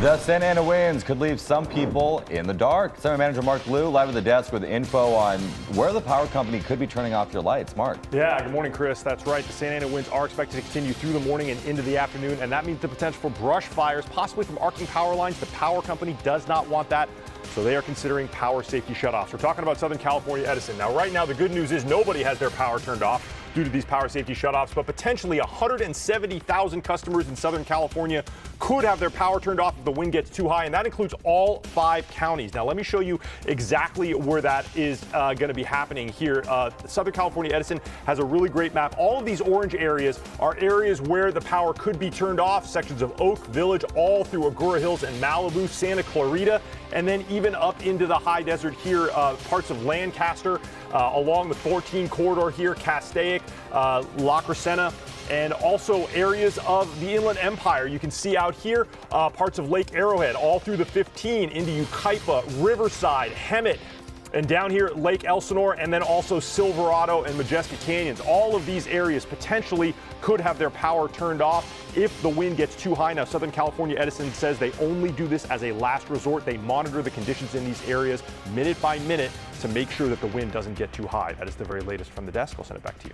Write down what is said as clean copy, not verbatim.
The Santa Ana winds could leave some people in the dark. Summer Manager Mark Liu live at the desk with info on where the power company could be turning off your lights. Mark. Yeah, good morning, Chris. That's right. The Santa Ana winds are expected to continue through the morning and into the afternoon, and that means the potential for brush fires, possibly from arcing power lines. The power company does not want that, so they are considering power safety shutoffs. We're talking about Southern California Edison. Now, right now, the good news is nobody has their power turned off due to these power safety shutoffs, but potentially 170,000 customers in Southern California could have their power turned off if the wind gets too high, and that includes all 5 counties. Now, let me show you exactly where that is going to be happening here. Southern California Edison has a really great map. All of these orange areas are areas where the power could be turned off, sections of Oak Village, all through Agoura Hills and Malibu, Santa Clarita, and then even up into the high desert here, parts of Lancaster, along the 14 corridor here, Castaic, La Crescenta, and also areas of the Inland Empire. You can see out here parts of Lake Arrowhead, all through the 15 into Yucaipa, Riverside, Hemet, and down here Lake Elsinore, and then also Silverado and Majestic Canyons. All of these areas potentially could have their power turned off if the wind gets too high. Now, Southern California Edison says they only do this as a last resort. They monitor the conditions in these areas minute by minute to make sure that the wind doesn't get too high. That is the very latest from the desk. I'll send it back to you.